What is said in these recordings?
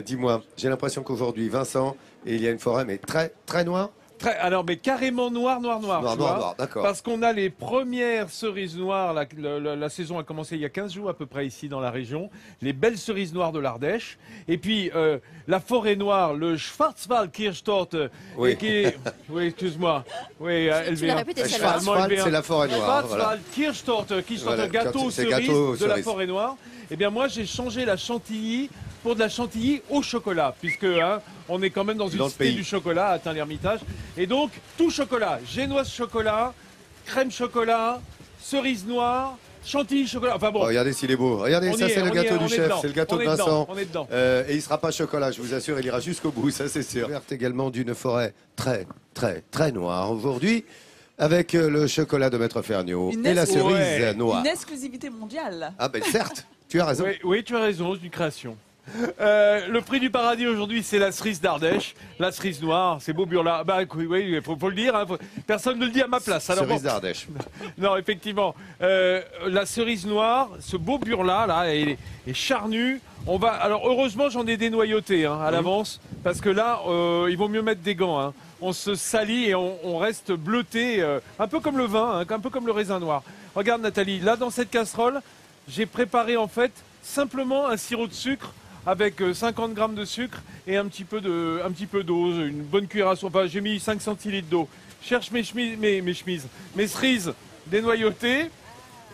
Dis-moi, j'ai l'impression qu'aujourd'hui, Vincent, il y a une forêt, mais très, très noire. Alors, mais carrément noir, Noir, tu vois, noir, d'accord. parce qu'on a les premières cerises noires. La saison a commencé il y a 15 jours à peu près ici dans la région. Les belles cerises noires de l'Ardèche. Et puis, la forêt noire, le Schwarzwald-Kirschtorte. Oui. Oui, excuse-moi. Oui, Tu l'as répété, celle-là. Schwarzwald, c'est la forêt noire. Voilà. Schwarzwald-Kirschtorte, Voilà, gâteau aux c'est cerises gâteau aux de la cerises. forêt noire. Eh bien, moi, j'ai changé la chantilly pour de la chantilly au chocolat, puisque hein, on est quand même dans une le cité pays. du chocolat, atteint l'Ermitage. Et donc, tout chocolat, génoise chocolat, crème chocolat, cerise noire, chantilly chocolat. Enfin bon, Regardez s'il est beau. Regardez, On ça y est, c'est le on y gâteau est, on du est chef, dedans. c'est le gâteau On de est dedans, Vincent. on est dedans. Et il sera pas chocolat, je vous assure, il ira jusqu'au bout, ça c'est sûr. Verte également d'une forêt très, très, très noire aujourd'hui, avec le chocolat de Maître Ferniaud Une et la cerise Ouais. noire. Une exclusivité mondiale. Ah ben certes, tu as raison. oui, oui, tu as raison, c'est une création. Le prix du paradis aujourd'hui, c'est la cerise d'Ardèche, la cerise noire, c'est beau burla. Bah oui, il faut le dire, hein, personne ne le dit à ma place. Alors, Cerise bon. d'Ardèche. Non, effectivement, la cerise noire, ce beau burla là, est charnu. Alors heureusement, j'en ai dénoyauté hein, à l'avance, parce que là, il vaut mieux mettre des gants. Hein. On se salit et on reste bleuté, un peu comme le vin, hein, un peu comme le raisin noir. Regarde Nathalie, là dans cette casserole, j'ai préparé en fait simplement un sirop de sucre avec 50 grammes de sucre et un petit peu d'eau, une bonne cuillère à soupe. Enfin, j'ai mis 5 centilitres d'eau. Cherche mes cerises dénoyautées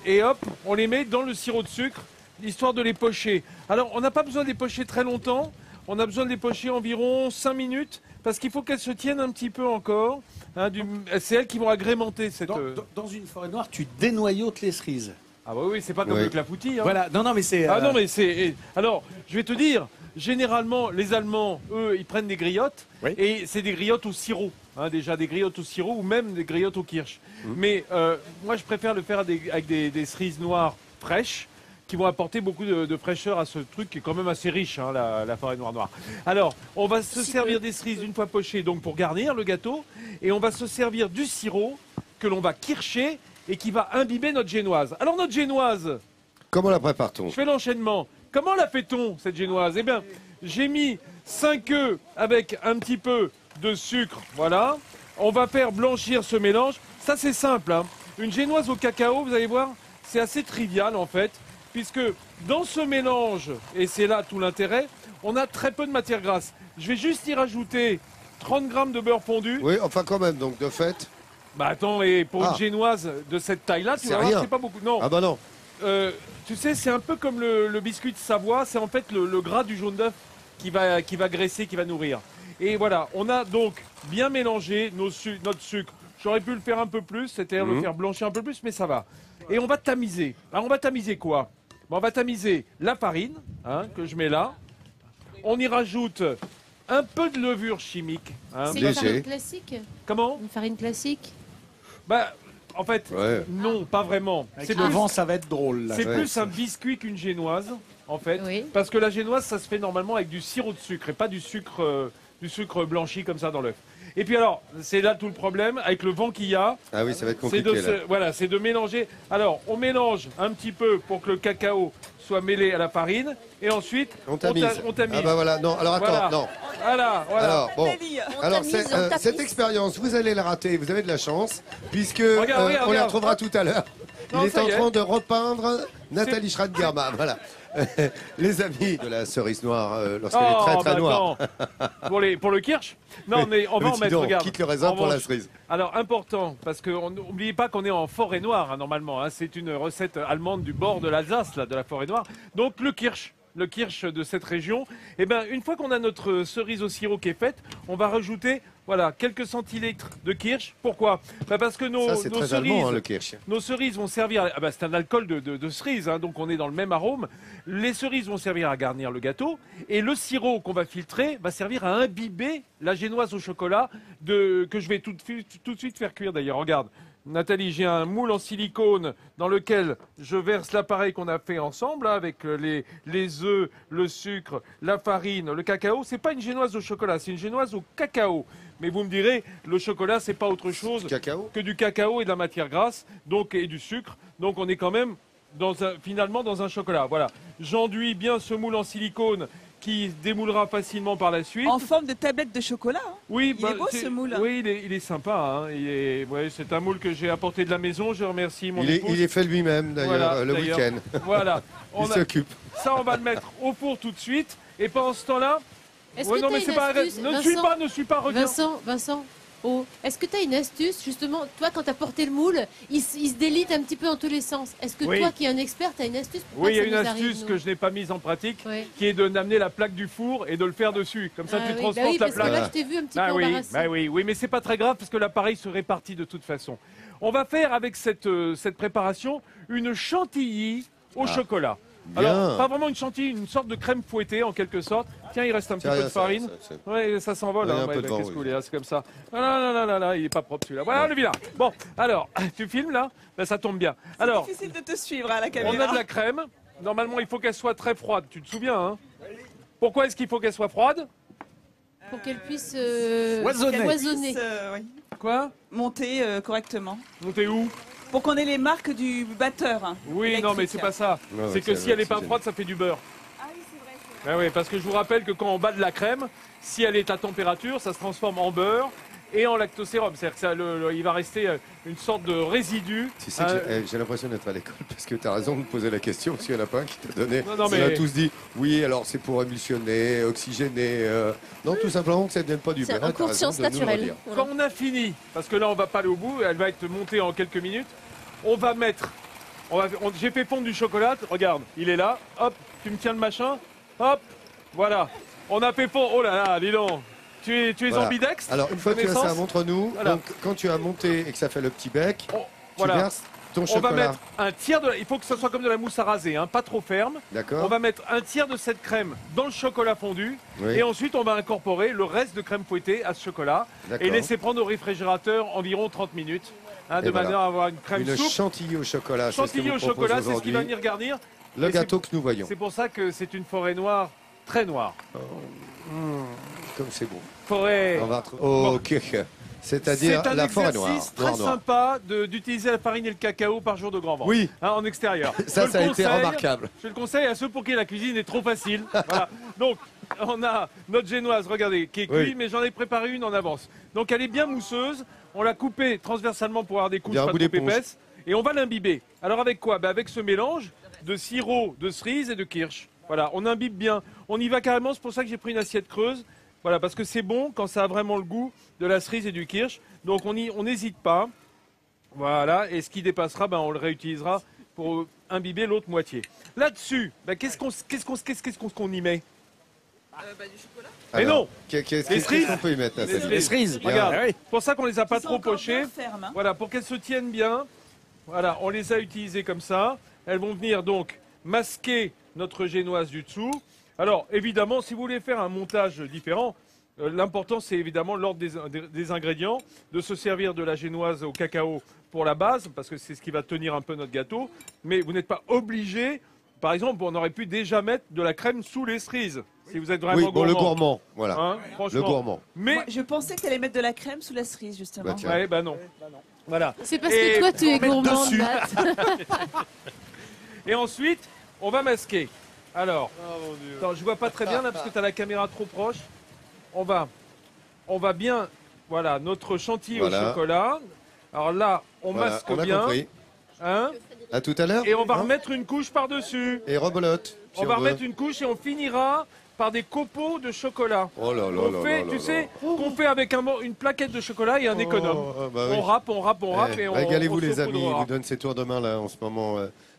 et hop, on les met dans le sirop de sucre, histoire de les pocher. Alors, on n'a pas besoin de les pocher très longtemps. On a besoin de les pocher environ 5 minutes parce qu'il faut qu'elles se tiennent un petit peu encore. Hein, c'est elles qui vont agrémenter cette... Dans une forêt noire, tu dénoyautes les cerises. Ah bah oui, c'est pas comme Oui. le clafoutis. Hein. Voilà, non, mais c'est. Ah non, mais c'est... Alors, je vais te dire, généralement, les Allemands, eux, ils prennent des griottes. Oui. Et c'est des griottes au sirop. Hein, déjà, des griottes au sirop ou même des griottes au kirsch. Mais moi, je préfère le faire avec des cerises noires fraîches qui vont apporter beaucoup de fraîcheur à ce truc qui est quand même assez riche, hein, la forêt noire. Alors, on va se servir des cerises une fois pochées donc pour garnir le gâteau. Et on va se servir du sirop que l'on va kircher et qui va imbiber notre génoise. Alors, notre génoise... Comment la prépare-t-on? Je fais l'enchaînement. Comment la fait-on, cette génoise? Eh bien, j'ai mis 5 œufs avec un petit peu de sucre, voilà. On va faire blanchir ce mélange. Ça, c'est simple, hein. Une génoise au cacao, vous allez voir, c'est assez trivial, en fait, puisque dans ce mélange, et c'est là tout l'intérêt, on a très peu de matière grasse. Je vais juste y rajouter 30 grammes de beurre fondu. Oui, enfin quand même, donc de fait. Bah attends, et pour Ah. une génoise de cette taille-là, tu C'est vas voir, rien. c'est pas beaucoup. Non. Ah bah non. Tu sais, c'est un peu comme le biscuit de Savoie, c'est en fait le gras du jaune d'œuf qui va graisser, qui va nourrir. Et voilà, on a donc bien mélangé notre sucre. J'aurais pu le faire un peu plus, c'est-à-dire le faire blanchir un peu plus, mais ça va. Et on va tamiser. Alors on va tamiser quoi? On va tamiser la farine, hein, que je mets là. On y rajoute un peu de levure chimique. Hein. C'est une Léger. farine classique. Comment? Une farine classique. Bah, en fait, Ouais. non, pas vraiment. Avec C'est le plus- vent, ça va être drôle. Là. C'est Ouais, plus c'est- un biscuit qu'une génoise, en fait. Oui. Parce que la génoise, ça se fait normalement avec du sirop de sucre et pas du sucre blanchi comme ça dans l'œuf. Et puis alors, c'est là tout le problème, avec le vent qu'il y a, Ah oui, ça va être c'est compliqué là. voilà, c'est de mélanger. Alors, on mélange un petit peu pour que le cacao soit mêlé à la farine, et ensuite, On tamise. on tamise. Ah bah voilà, non, alors attends, Voilà. non. Voilà. Alors bon, Nathalie, alors tamise, c'est, on tapisse. cette expérience, vous allez la rater, vous avez de la chance, puisque Regarde, on la regarde. retrouvera tout à l'heure. Non, Il est ça en y est. train de repeindre Nathalie Schratt-Germain, voilà. Les amis de la cerise noire, lorsqu'elle est très très bah noire. attends. Pour le kirsch. Non, mais on va en Dis mettre, donc, regarde. quitte le raisin En pour la revanche, cerise. Alors, important, parce qu'on n'oubliez pas qu'on est en forêt noire, hein, normalement. Hein, c'est une recette allemande du bord de l'Alsace, là, de la forêt noire. Donc, le kirsch de cette région. Et ben, une fois qu'on a notre cerise au sirop qui est faite, on va rajouter, voilà, quelques centilitres de kirsch. Pourquoi? Bah, parce que Ça c'est nos très cerises... allemand, hein, le kirsch. Nos cerises vont servir, ah bah c'est un alcool de cerise, hein, donc on est dans le même arôme. Les cerises vont servir à garnir le gâteau et le sirop qu'on va filtrer va servir à imbiber la génoise au chocolat que je vais tout de suite faire cuire d'ailleurs. Regarde, Nathalie, j'ai un moule en silicone dans lequel je verse l'appareil qu'on a fait ensemble là, avec les œufs, le sucre, la farine, le cacao. C'est pas une génoise au chocolat, c'est une génoise au cacao. Mais vous me direz, le chocolat, c'est pas autre chose Cacao. que du cacao et de la matière grasse, donc et du sucre. Donc on est quand même finalement dans un chocolat. Voilà. J'enduis bien ce moule en silicone qui se démoulera facilement par la suite. En forme de tablette de chocolat. Hein. Oui, Il est beau, ce moule. Oui, il est sympa. Hein. Ouais, c'est un moule que j'ai apporté de la maison. Je remercie mon épouse. Il est fait lui-même d'ailleurs Voilà, le d'ailleurs. week-end. Voilà. Il s'occupe. Ça, on va le mettre au four tout de suite. Et pendant ce temps-là, Est-ce ouais, que non, t'as mais une c'est pas astuce, ne suis pas, regarde. Vincent, oh, est-ce que tu as une astuce, justement, toi, quand tu as porté le moule, il se délite un petit peu en tous les sens. Est-ce que Oui. toi, qui es un expert, tu as une astuce pour Oui, il y pas a que une ça nous arrive, astuce nous que je n'ai pas mise en pratique, Ouais. qui est d'amener la plaque du four et de le faire dessus. Comme ça, Ah tu oui, transportes bah oui, la parce plaque. que là, je t'ai vu un petit peu oui, embarrassé. oui, mais c'est pas très grave parce que l'appareil se répartit de toute façon. On va faire avec cette préparation une chantilly au chocolat. Bien. Alors, pas vraiment une chantilly, une sorte de crème fouettée en quelque sorte. Tiens, il reste un petit peu de farine. Ouais, ça s'envole. Ouais, Hein. un peu de vent, Qu'est-ce que vous oui. voulez, hein, c'est comme ça. Ah là, il est pas propre celui-là. Voilà, le vilain. Bon, alors, tu filmes là ben, ça tombe bien. Alors, C'est difficile de te suivre à la on caméra. a de la crème. Normalement, il faut qu'elle soit très froide. Tu te souviens, hein? Pourquoi est-ce qu'il faut qu'elle soit froide? Pour qu'elle puisse Foisonner. foisonner. Oui. Quoi? Monter correctement. Montez où? Pour qu'on ait les marques du batteur. Hein, Oui, non, mais c'est pas ça. Non, C'est que c'est si elle n'est pas oxygène. froide, ça fait du beurre. Ah oui, c'est vrai. Ben oui, parce que je vous rappelle que quand on bat de la crème, si elle est à température, ça se transforme en beurre et en lactosérum. C'est-à-dire que il va rester une sorte de résidu. Tu sais que j'ai l'impression d'être à l'école parce que tu as raison de me poser la question parce qu'il n'y en a pas un qui t'a donné. Non, On mais- a tous dit oui, alors c'est pour émulsionner, oxygéner. Non, tout simplement que ça ne vienne pas du C'est beurre. un T'as cours de raison sciences de nous le naturelles. redire. Voilà. Quand on a fini, parce que là on va pas aller au bout, elle va être montée en quelques minutes, on va mettre, j'ai fait fondre du chocolat, regarde, il est là, hop, tu me tiens le machin, hop, voilà, on a fait fondre, oh là là, dis donc, tu es Voilà. ambidextre. Alors une fois que tu as ça, Connaissance. montre-nous. Voilà. Donc quand tu as monté et que ça fait le petit bec, Oh, tu voilà, verses ton on chocolat. va mettre un tiers de, il faut que ce soit comme de la mousse à raser, hein, pas trop ferme. D'accord. On va mettre un tiers de cette crème dans le chocolat fondu Oui. et ensuite on va incorporer le reste de crème fouettée à ce chocolat D'accord. et laisser prendre au réfrigérateur environ 30 minutes, hein, Et de voilà. manière à avoir une crème Une souple. chantilly au chocolat. c'est ce que Chantilly vous au propose chocolat, c'est ce qui aujourd'hui. va venir garnir. Le Et gâteau que nous voyons. C'est pour ça que c'est une forêt noire, très noire. Comme c'est bon. Forêt. On va retrouver. Ok. C'est-à-dire C'est un la forêt noire. exercice très Noir, noir. sympa d'utiliser la farine et le cacao par jour de grand vent. Oui. Hein, en extérieur. Ça, Je ça a le été conseille. remarquable. Je le conseille à ceux pour qui la cuisine est trop facile. Voilà. Donc, on a notre génoise, regardez, qui est Oui. cuite, mais j'en ai préparé une en avance. Donc, elle est bien mousseuse. On l'a coupée transversalement pour avoir des couches Il y a un pas bout trop d'éponge. épaisses. Et on va l'imbiber. Alors, avec quoi Ben, avec ce mélange de sirop, de cerise et de kirsch. Voilà, on imbibe bien. On y va carrément, c'est pour ça que j'ai pris une assiette creuse. Voilà, parce que c'est bon quand ça a vraiment le goût de la cerise et du kirsch. Donc, on n'hésite pas. Voilà, et ce qui dépassera, ben, on le réutilisera pour imbiber l'autre moitié. Là-dessus, ben, qu'est-ce qu'on y met? Du chocolat. Mais Alors, non. Qu'est-ce cerises. qu'on peut y mettre là, Les Céline cerises. Bien. Regarde, Ah oui. c'est pour ça qu'on les a pas Ils sont trop encore pochées. bien fermes, hein. Voilà, pour qu'elles se tiennent bien. Voilà, on les a utilisées comme ça. Elles vont venir donc masquer notre génoise du dessous. Alors, évidemment, si vous voulez faire un montage différent, l'important, c'est évidemment l'ordre des ingrédients, de se servir de la génoise au cacao pour la base, parce que c'est ce qui va tenir un peu notre gâteau. Mais vous n'êtes pas obligé. Par exemple, on aurait pu déjà mettre de la crème sous les cerises, si vous êtes vraiment Oui, bon, gourmand. le gourmand. Voilà. Hein, franchement. Le gourmand. Mais, Moi, je pensais que tu allais mettre de la crème sous la cerise, justement. Bah, tiens. ouais, bah non. Voilà. C'est parce Et que toi, tu es mettre gourmande, dessus. Matt. Et ensuite, on va masquer. Alors, attends, je vois pas très bien là parce que tu as la caméra trop proche. On va bien, voilà, notre chantilly Voilà. au chocolat. Alors là, on Voilà, masque on a bien. compris. Hein, À tout à l'heure. et on va Hein remettre une couche par-dessus. Et rebolote. si On va veut. remettre une couche et on finira par des copeaux de chocolat. Oh là là On là fait, là tu là sais, là. qu'on fait avec une plaquette de chocolat et un économe. Oh, bah oui. On râpe Eh, et on régalez-vous on les amis, il saupoudrera. vous donne ses tours de main là en ce moment.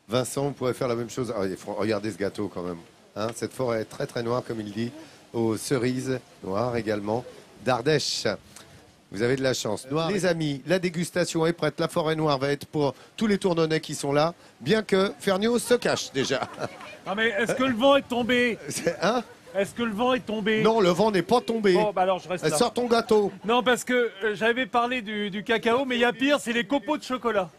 Vincent, vous pourrez faire la même chose. Ah, regardez ce gâteau quand même. Hein, cette forêt est très très noire comme il dit, aux cerises noires également, d'Ardèche. Vous avez de la chance. Les amis, la dégustation est prête. La forêt noire va être pour tous les tournonnais qui sont là, bien que Ferniaud se cache déjà. Ah mais est-ce que le vent est tombé? Hein Est-ce que le vent est tombé? Non, le vent n'est pas tombé. Bon, bah alors je reste là. Sors ton gâteau. Non, parce que j'avais parlé du cacao, mais il y a pire, c'est les copeaux de chocolat.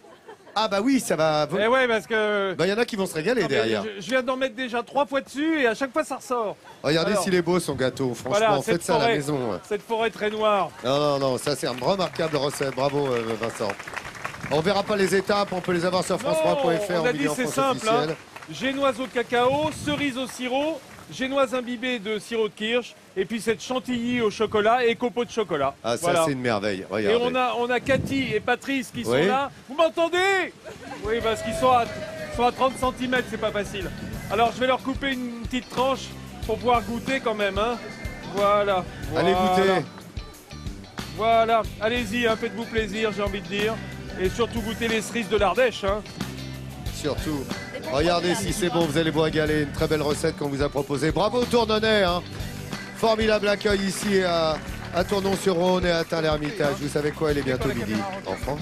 Ah bah oui, ça va. Eh ouais, parce que Bah, il y en a qui vont se régaler non, mais derrière. je viens d'en mettre déjà 3 fois dessus et à chaque fois ça ressort. Regardez Alors, s'il est beau son gâteau. Franchement, voilà, faites cette ça à la forêt. maison. Cette forêt très noire. Non, ça c'est une remarquable recette. Bravo Vincent. On verra pas les étapes, on peut les avoir sur Non, france3.fr on en a dit vidéo en c'est France simple. Hein. officielle. Génoise au cacao, cerise au sirop, génoise imbibée de sirop de kirsch, et puis cette chantilly au chocolat et copeaux de chocolat. Ah, ça, Voilà. c'est une merveille. Et Regardez. on a Cathy et Patrice qui sont Oui. là. Vous m'entendez? Oui, parce qu'ils sont à 30 cm, c'est pas facile. Alors je vais leur couper une petite tranche pour pouvoir goûter quand même. Hein. Voilà. Allez Voilà. goûter. Voilà, allez-y, hein, faites-vous plaisir, j'ai envie de dire. Et surtout goûter les cerises de l'Ardèche. Hein. Surtout. Regardez si c'est bon, vous allez vous régaler. Une très belle recette qu'on vous a proposée. Bravo Tournonnais. Hein. Formidable accueil ici à Tournon-sur-Rhône et à Tain-l'Hermitage. Vous savez quoi, il est bientôt midi en France.